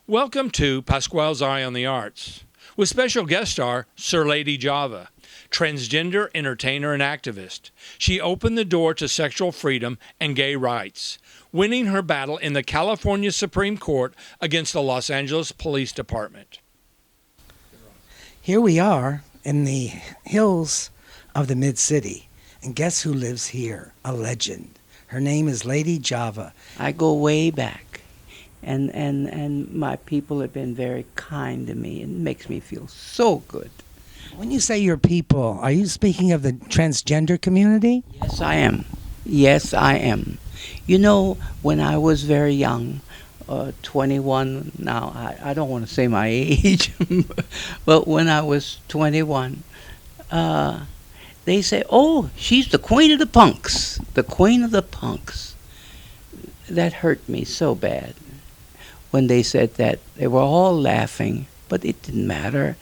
Welcome to Pasqual's Eye on the Arts, with special guest star Sir Lady Java, transgender entertainer and activist. She opened the door to sexual freedom and gay rights, winning her battle in the California Supreme Court against the Los Angeles Police Department. Here we are in the hills of the Mid-City, and guess who lives here? A legend. Her name is Lady Java. I go way back. And my people have been very kind to me. It makes me feel so good. When you say your people, are you speaking of the transgender community? Yes, I am. Yes, I am. You know, when I was very young, 21, now I don't want to say my age, but when I was 21, they say, oh, she's the queen of the punks. The queen of the punks. That hurt me so bad. When they said that, they were all laughing, but it didn't matter.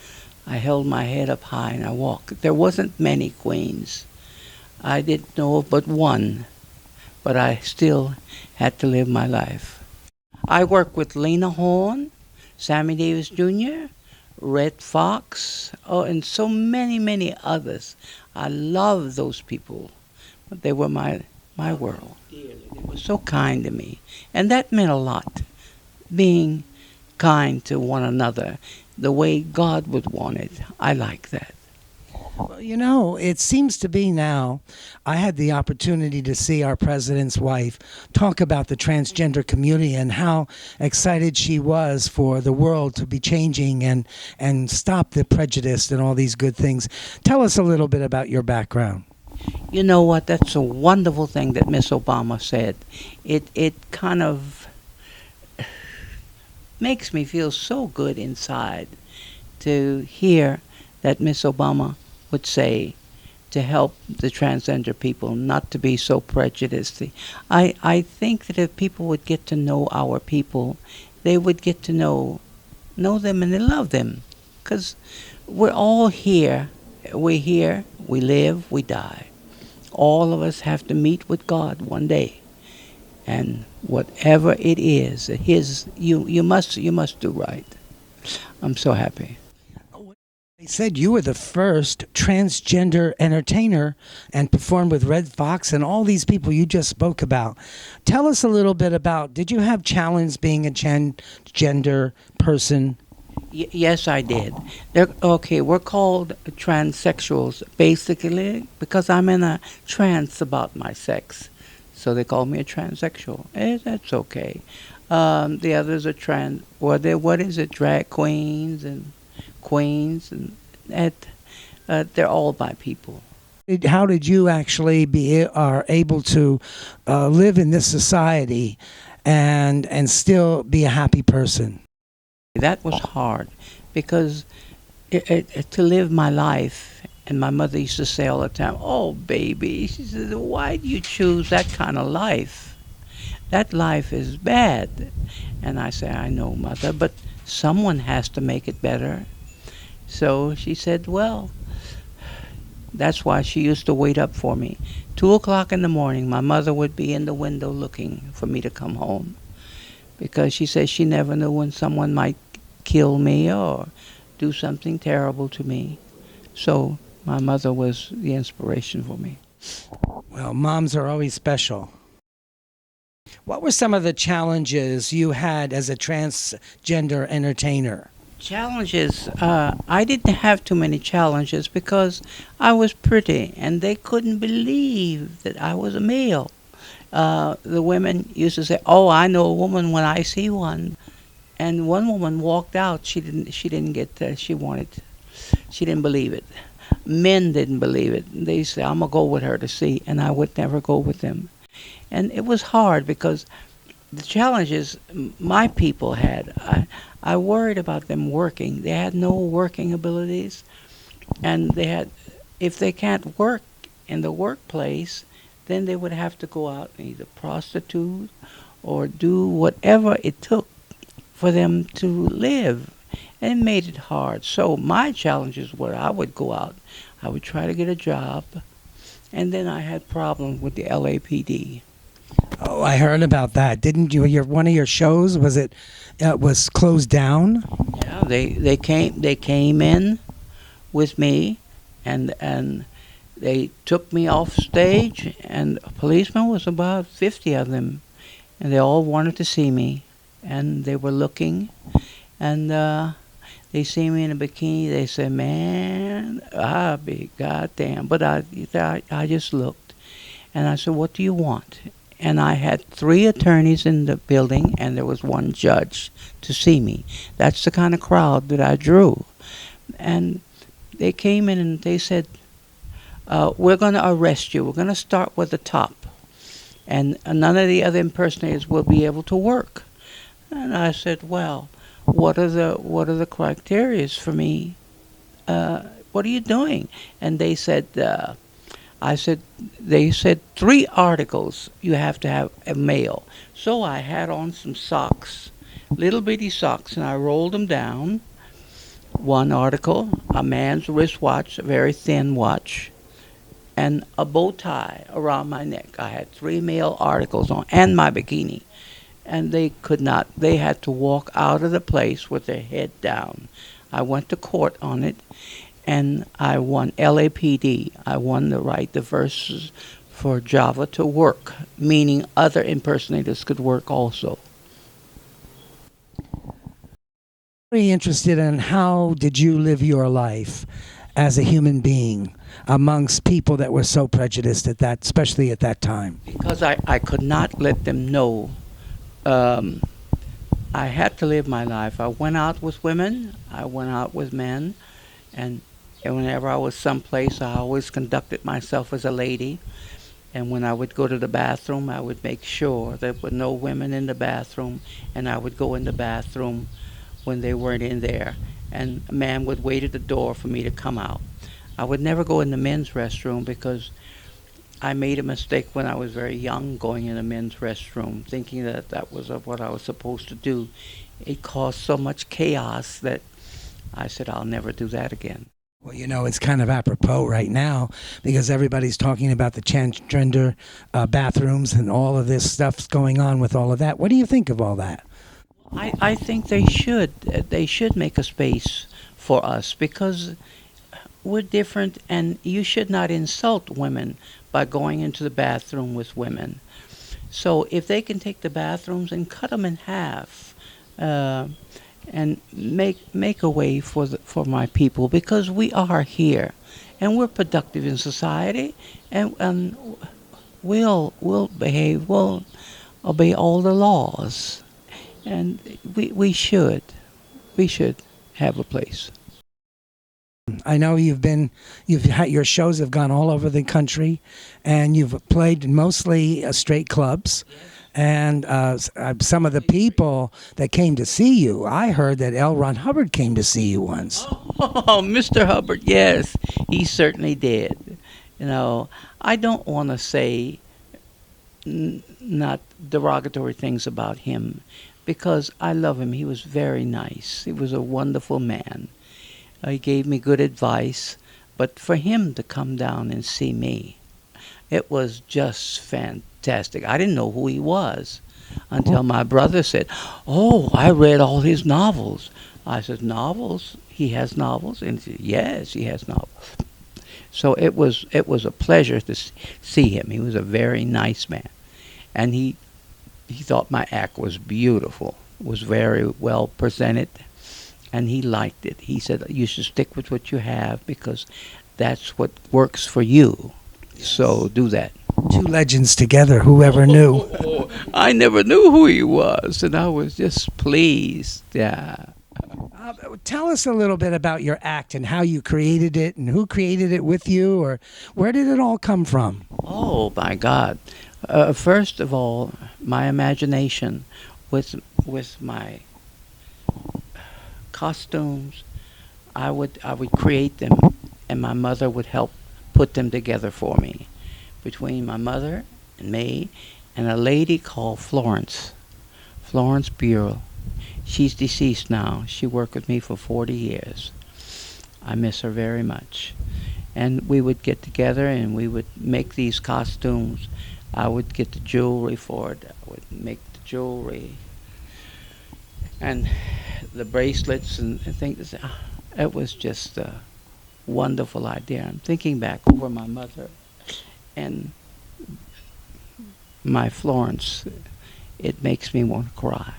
I held my head up high and I walked. There wasn't many queens. I didn't know of but one, but I still had to live my life. I worked with Lena Horne, Sammy Davis Jr., Red Foxx, and so many, many others. I love those people. But they were my world. They were so kind to me, and that meant a lot. Being kind to one another the way God would want it. I like that. Well, you know, it seems to be now, I had the opportunity to see our president's wife talk about the transgender community and how excited she was for the world to be changing and stop the prejudice and all these good things. Tell us a little bit about your background. You know what? That's a wonderful thing that Miss Obama said. It kind of makes me feel so good inside to hear that Miss Obama would say to help the transgender people not to be so prejudiced. I think that if people would get to know our people, they would get to know them and they love them. Because we're all here. We're here, we live, we die. All of us have to meet with God one day. And whatever it is, you must do right. I'm so happy. They said you were the first transgender entertainer and performed with Red Fox and all these people you just spoke about. Tell us a little bit about, did you have challenge being a transgender person? Yes, I did. We're called transsexuals, basically, because I'm in a trance about my sex. So they call me a transsexual. That's okay. The others are drag queens and they're all my people. How did you actually are able to live in this society and still be a happy person? That was hard because to live my life. And my mother used to say all the time, oh, baby, she said, why do you choose that kind of life? That life is bad. And I say, I know, Mother, but someone has to make it better. So she said, well, that's why she used to wait up for me. 2 o'clock in the morning, my mother would be in the window looking for me to come home. Because she said she never knew when someone might kill me or do something terrible to me. So my mother was the inspiration for me. Well, moms are always special. What were some of the challenges you had as a transgender entertainer? Challenges? I didn't have too many challenges because I was pretty and they couldn't believe that I was a male. The women used to say, oh, I know a woman when I see one. And one woman walked out. She didn't get she didn't believe it. Men didn't believe it. They said, I'm going to go with her to see, and I would never go with them. And it was hard because the challenges my people had, I worried about them working. They had no working abilities, and if they can't work in the workplace, then they would have to go out and either prostitute or do whatever it took for them to live. And it made it hard. So my challenges were I would go out, I would try to get a job, and then I had problems with the LAPD. Oh, I heard about that. Didn't you? Your one of your shows was closed down. Yeah, they came in with me, and they took me off stage, and a policeman was about 50 of them, and they all wanted to see me, and they were looking, and they see me in a bikini. They said, "Man, I'll be goddamn." But I just looked, and I said, "What do you want?" And I had 3 attorneys in the building, and there was 1 judge to see me. That's the kind of crowd that I drew. And they came in and they said, "We're going to arrest you. We're going to start with the top, and none of the other impersonators will be able to work." And I said, "Well, what are the criteria for me? What are you doing?" And they said, they said 3 articles you have to have a male. So I had on some socks, little bitty socks, and I rolled them down. 1 article, a man's wristwatch, a very thin watch, and a bow tie around my neck. I had 3 male articles on, and my bikini. And they could not, they had to walk out of the place with their head down. I went to court on it, and I won LAPD. I won the right, the verses for Java to work, meaning other impersonators could work also. Very interested in how did you live your life as a human being amongst people that were so prejudiced at that, especially at that time. Because I could not let them know. I had to live my life. I went out with women, I went out with men, and whenever I was someplace, I always conducted myself as a lady. And when I would go to the bathroom, I would make sure there were no women in the bathroom, and I would go in the bathroom when they weren't in there. And a man would wait at the door for me to come out. I would never go in the men's restroom because I made a mistake when I was very young going in a men's restroom, thinking that that was what I was supposed to do. It caused so much chaos that I said, I'll never do that again. Well, you know, it's kind of apropos right now because everybody's talking about the transgender bathrooms and all of this stuff's going on with all of that. What do you think of all that? I think they should make a space for us because we're different, and you should not insult women by going into the bathroom with women. So if they can take the bathrooms and cut them in half, and make a way for my people, because we are here, and we're productive in society, and we'll behave, we'll obey all the laws, and we should have a place. I know you've had your shows have gone all over the country, and you've played mostly straight clubs. And some of the people that came to see you, I heard that L. Ron Hubbard came to see you once. Oh, Mr. Hubbard, yes, he certainly did. You know, I don't want to say not derogatory things about him because I love him. He was very nice. He was a wonderful man. He gave me good advice, but for him to come down and see me, it was just fantastic. I didn't know who he was until my brother said, "Oh, I read all his novels." I said, "Novels? He has novels?" And he said, "Yes, he has novels." So it was a pleasure to see him. He was a very nice man, and he thought my act was beautiful, was very well presented, and he liked it. He said, "You should stick with what you have because that's what works for you. So do that." Two legends together, whoever knew. I never knew who he was, and I was just pleased. Yeah. Tell us a little bit about your act and how you created it and who created it with you, or where did it all come from? Oh, my God. First of all, my imagination with my costumes, I would create them, and my mother would help put them together for me. Between my mother and me and a lady called Florence Bureau. She's deceased now. She worked with me for 40 years. I miss her very much. And we would get together and we would make these costumes. I would get the jewelry for it. I would make the jewelry and the bracelets and things. It was just a wonderful idea. I'm thinking back over my mother and my Florence. It makes me want to cry.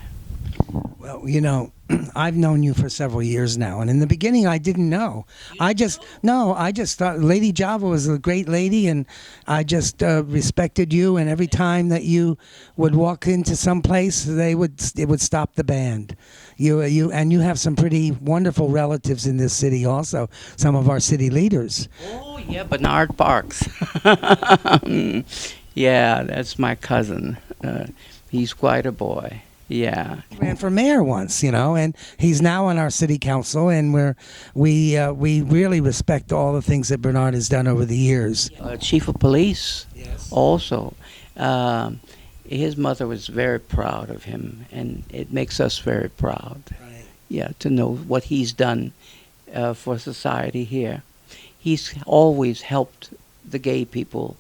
Well, you know, I've known you for several years now, and in the beginning, I didn't know. I just thought Lady Java was a great lady, and I just respected you. And every time that you would walk into some place, it would stop the band. You have some pretty wonderful relatives in this city, also some of our city leaders. Oh yeah, Bernard Parks. Yeah, that's my cousin. He's quite a boy. Yeah. He ran for mayor once, you know, and he's now on our city council, and we really respect all the things that Bernard has done over the years. Chief of police. Yes. Also, his mother was very proud of him, and it makes us very proud. Right. Yeah, to know what he's done for society here. He's always helped the gay people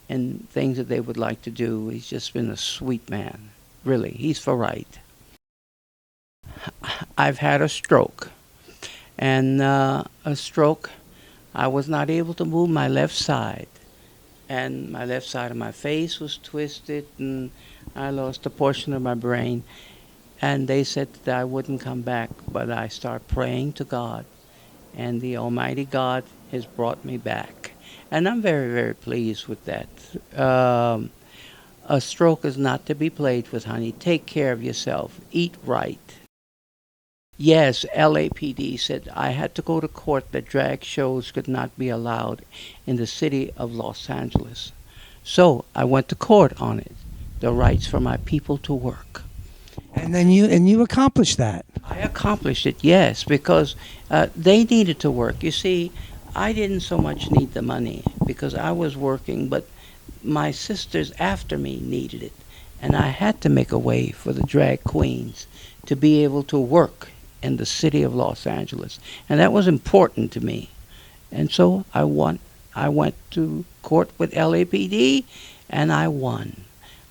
in things that they would like to do. He's just been a sweet man. Really, he's for right. I've had a stroke, and I was not able to move my left side, and my left side of my face was twisted, and I lost a portion of my brain, and they said that I wouldn't come back, but I started praying to God, and the Almighty God has brought me back, and I'm very, very pleased with that. A stroke is not to be played with, honey. Take care of yourself. Eat right. Yes, LAPD said I had to go to court that drag shows could not be allowed in the city of Los Angeles. So I went to court on it. The rights for my people to work. And then you accomplished that. I accomplished it, yes, because they needed to work. You see, I didn't so much need the money because I was working, but my sisters after me needed it, and I had to make a way for the drag queens to be able to work in the city of Los Angeles, and that was important to me. And so I went to court with LAPD, and I won.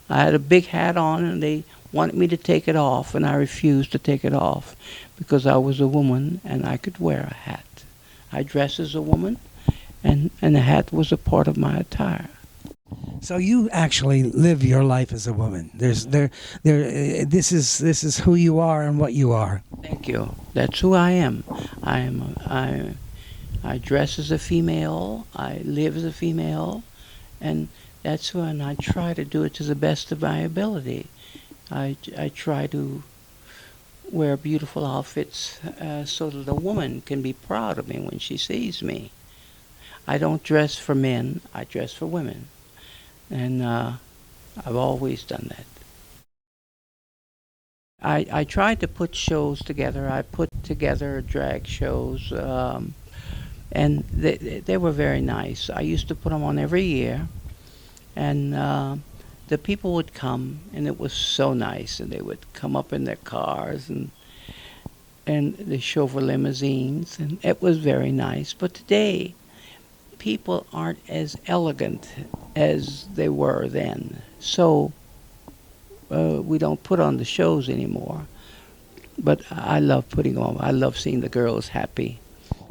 I had a big hat on, and they wanted me to take it off, and I refused to take it off because I was a woman and I could wear a hat. I dress as a woman, and the hat was a part of my attire. So you actually live your life as a woman. This is who you are and what you are. Thank you. That's who I am. I dress as a female. I live as a female, and that's who. And I try to do it to the best of my ability. I try to wear beautiful outfits so that a woman can be proud of me when she sees me. I don't dress for men. I dress for women. And I've always done that. I tried to put shows together. I put together drag shows, and they were very nice. I used to put them on every year, and the people would come, and it was so nice. And they would come up in their cars and the chauffeur limousines, and it was very nice. But today, people aren't as elegant as they were then. So we don't put on the shows anymore. But I love putting them on. I love seeing the girls happy.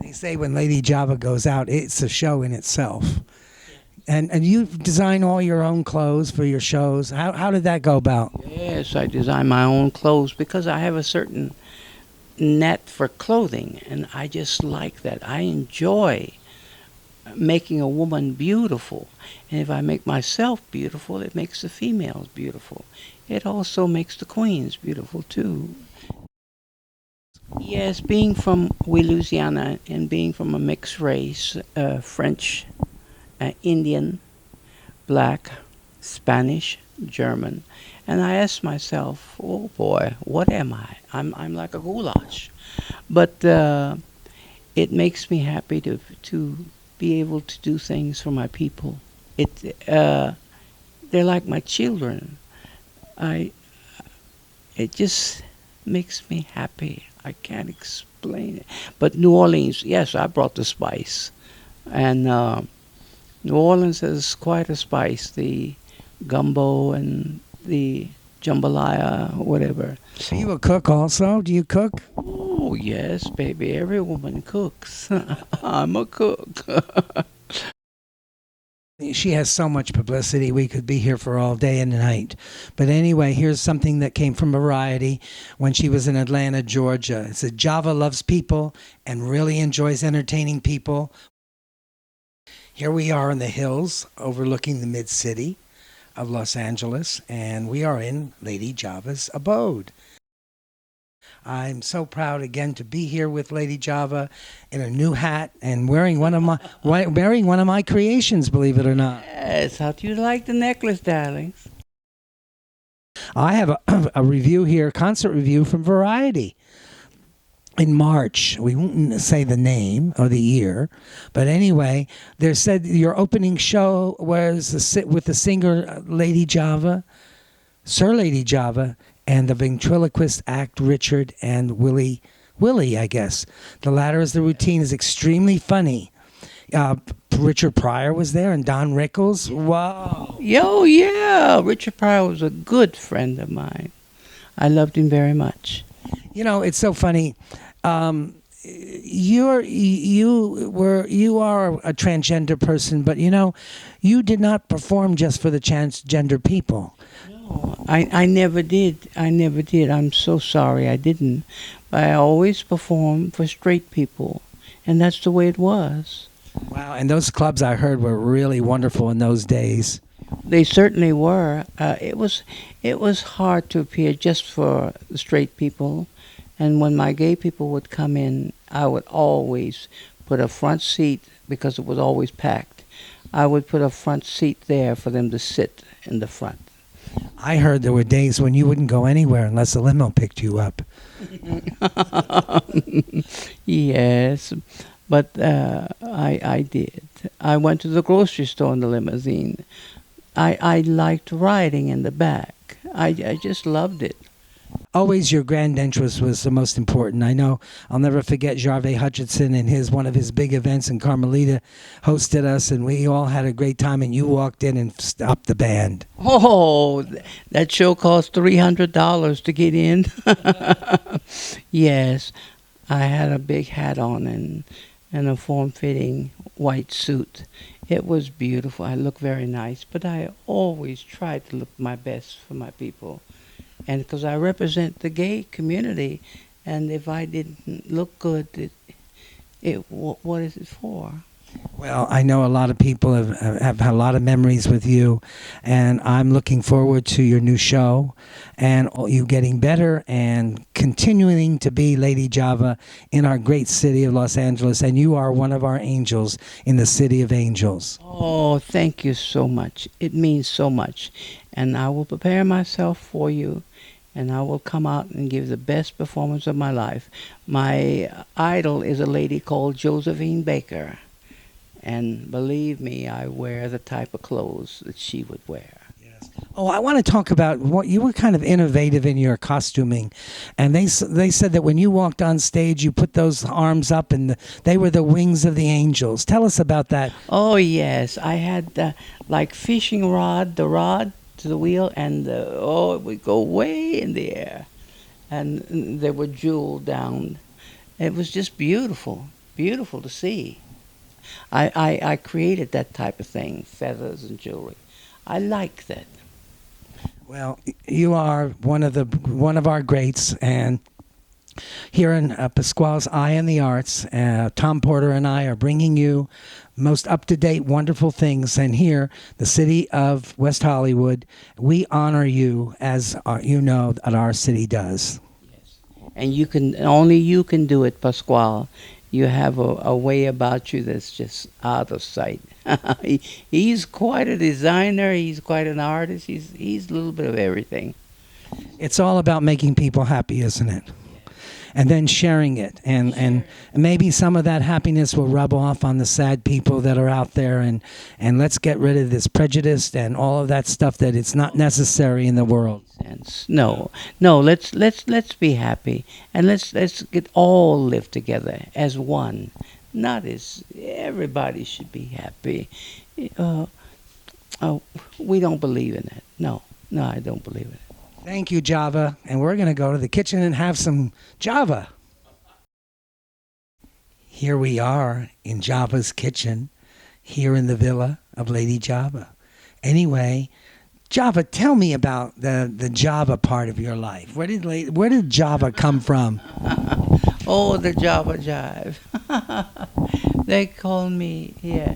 They say when Lady Java goes out, it's a show in itself. And you design all your own clothes for your shows. How did that go about? Yes, I design my own clothes because I have a certain net for clothing, and I just like that. I enjoy making a woman beautiful. And if I make myself beautiful, it makes the females beautiful. It also makes the queens beautiful too. Yes, being from Louisiana and being from a mixed race, French, Indian, black, Spanish, German, and I asked myself, oh boy, what am I? I'm like a goulash. But it makes me happy to be able to do things for my people. They're like my children. It just makes me happy. I can't explain it. But New Orleans, yes, I brought the spice, and New Orleans has quite a spice. The gumbo and the jambalaya, whatever. Are you a cook also? Do you cook? Oh, yes, baby. Every woman cooks. I'm a cook. She has so much publicity. We could be here for all day and night. But anyway, here's something that came from Variety when she was in Atlanta, Georgia. It said, Java loves people and really enjoys entertaining people. Here we are in the hills overlooking the mid-city of Los Angeles, and we are in Lady Java's abode. I'm so proud again to be here with Lady Java in a new hat and wearing one of my creations, believe it or not. Yes, how do you like the necklace, darlings? I have a review here, concert review from Variety. In March, we won't say the name or the year, but anyway, they said your opening show was with the singer Lady Java, Sir Lady Java, and the ventriloquist act Richard and Willie, I guess. The latter is the routine is extremely funny. Richard Pryor was there and Don Rickles. Wow. Yo, yeah. Richard Pryor was a good friend of mine. I loved him very much. You know, it's so funny. You are a transgender person, but you know, you did not perform just for the transgender people. No, I never did. I'm so sorry I didn't. But I always performed for straight people, and that's the way it was. Wow, and those clubs I heard were really wonderful in those days. They certainly were. It was hard to appear just for the straight people. And when my gay people would come in, I would always put a front seat, because it was always packed. I would put a front seat there for them to sit in the front. I heard there were days when you wouldn't go anywhere unless a limo picked you up. Yes, but I did. I went to the grocery store in the limousine. I liked riding in the back. I just loved it. Always your grand entrance was the most important. I know I'll never forget Jarve Hutchinson and one of his big events in Carmelita hosted us, and we all had a great time, and you walked in and stopped the band. Oh, that show cost $300 to get in. Yes, I had a big hat on and a form-fitting white suit. It was beautiful. I looked very nice, but I always tried to look my best for my people. And because I represent the gay community, and if I didn't look good, what is it for? Well, I know a lot of people have a lot of memories with you, and I'm looking forward to your new show and you getting better and continuing to be Lady Java in our great city of Los Angeles, and you are one of our angels in the city of angels. Oh, thank you so much. It means so much. And I will prepare myself for you, and I will come out and give the best performance of my life. My idol is a lady called Josephine Baker. And believe me, I wear the type of clothes that she would wear. Yes. Oh, I want to talk about what you were kind of innovative in your costuming, and they said that when you walked on stage, you put those arms up, and they were the wings of the angels. Tell us about that. Oh yes, I had like fishing rod, the rod to the wheel, and it would go way in the air, and they were jeweled down. It was just beautiful, beautiful to see. I created that type of thing, feathers and jewelry. I like that. Well, you are one of our greats, and here in Pasqual's Eye in the Arts, Tom Porter and I are bringing you most up-to-date, wonderful things. And here, the city of West Hollywood, we honor you as you know that our city does. Yes. And only you can do it, Pasqual. You have a way about you that's just out of sight. He's quite a designer. He's quite an artist. He's a little bit of everything. It's all about making people happy, isn't it? And then sharing it. And maybe some of that happiness will rub off on the sad people that are out there. And let's get rid of this prejudice and all of that stuff that it's not necessary in the world. No. Let's be happy, and let's get all live together as one. Not as everybody should be happy. Oh, we don't believe in it. No, no, I don't believe in it. Thank you, Java. And we're going to go to the kitchen and have some Java. Here we are in Java's kitchen, here in the villa of Lady Java. Anyway, Java, tell me about the Java part of your life. Where did Java come from? Oh, the Java Jive. They call me, yeah.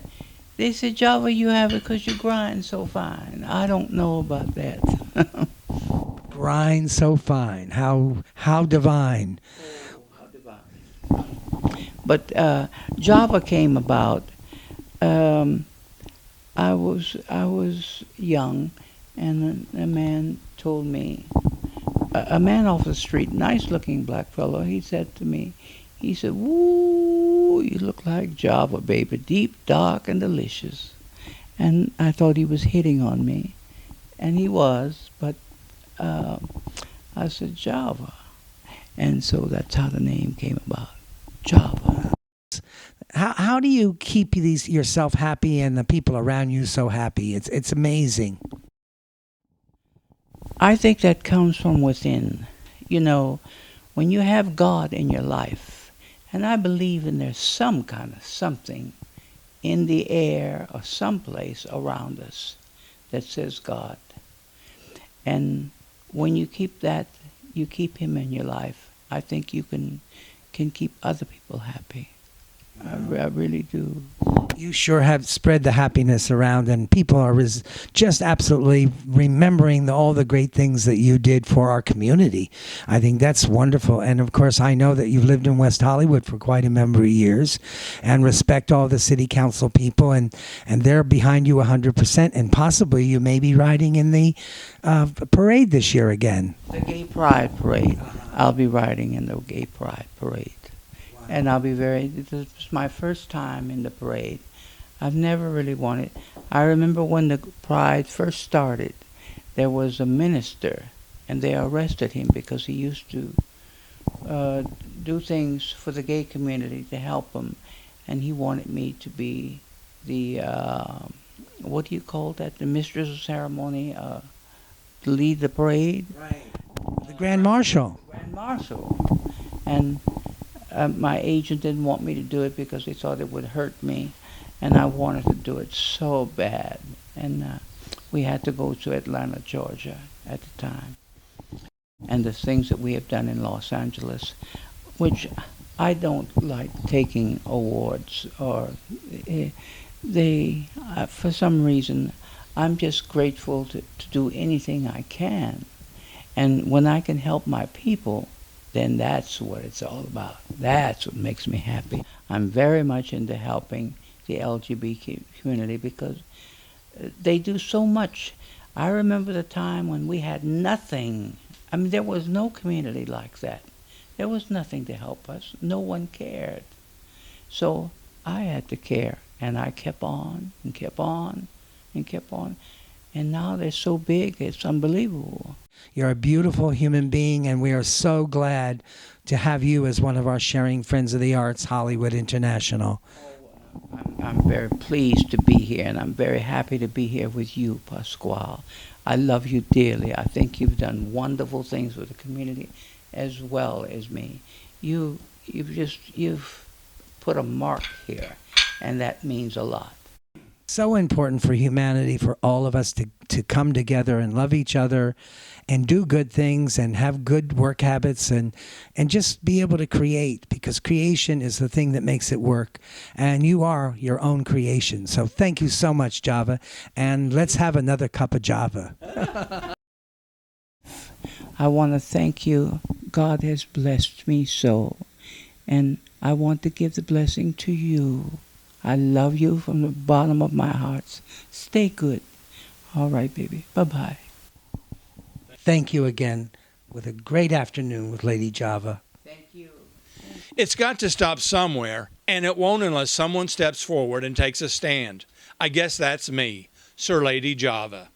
They said, Java, you have it because you grind so fine. I don't know about that. Grind so fine. How divine. How divine. But Java came about. I was young, and a man told me, a man off the street, nice-looking black fellow. He said to me, he said, "Woo, you look like Java, baby, deep, dark, and delicious." And I thought he was hitting on me, and he was. But I said Java, and so that's how the name came about, Java. How do you keep yourself happy and the people around you so happy? It's amazing. I think that comes from within. You know, when you have God in your life, and I believe in there's some kind of something in the air or someplace around us that says God. And when you keep that, you keep Him in your life, I think you can keep other people happy. I really do. You sure have spread the happiness around, and people are just absolutely remembering all the great things that you did for our community. I think that's wonderful. And of course, I know that you've lived in West Hollywood for quite a number of years, and respect all the city council people, and they're behind you 100%. And possibly you may be riding in the parade this year again. The Gay Pride Parade. I'll be riding in the Gay Pride Parade. And this is my first time in the parade. I've never really wanted. I remember when the Pride first started, there was a minister, and they arrested him because he used to do things for the gay community to help them. And he wanted me to be the, what do you call that? The mistress of ceremony, to lead the parade. Right. The Grand Marshal. Grand Marshal. And my agent didn't want me to do it because he thought it would hurt me, and I wanted to do it so bad. And we had to go to Atlanta, Georgia at the time. And the things that we have done in Los Angeles, which I don't like taking awards, or for some reason, I'm just grateful to do anything I can. And when I can help my people, then that's what it's all about. That's what makes me happy. I'm very much into helping the LGBT community because they do so much. I remember the time when we had nothing. I mean, there was no community like that. There was nothing to help us. No one cared. So I had to care, and I kept on and kept on and kept on. And now they're so big, it's unbelievable. You're a beautiful human being, and we are so glad to have you as one of our sharing friends of the arts, Hollywood International. I'm very pleased to be here, and I'm very happy to be here with you, Pasqual. I love you dearly. I think you've done wonderful things with the community as well as me. You've put a mark here, and that means a lot. So important for humanity, for all of us to come together and love each other and do good things and have good work habits and just be able to create, because creation is the thing that makes it work. And you are your own creation. So thank you so much, Java. And let's have another cup of Java. I want to thank you. God has blessed me so. And I want to give the blessing to you. I love you from the bottom of my heart. Stay good. All right, baby. Bye-bye. Thank you again. With a great afternoon with Lady Java. Thank you. It's got to stop somewhere, and it won't unless someone steps forward and takes a stand. I guess that's me, Sir Lady Java.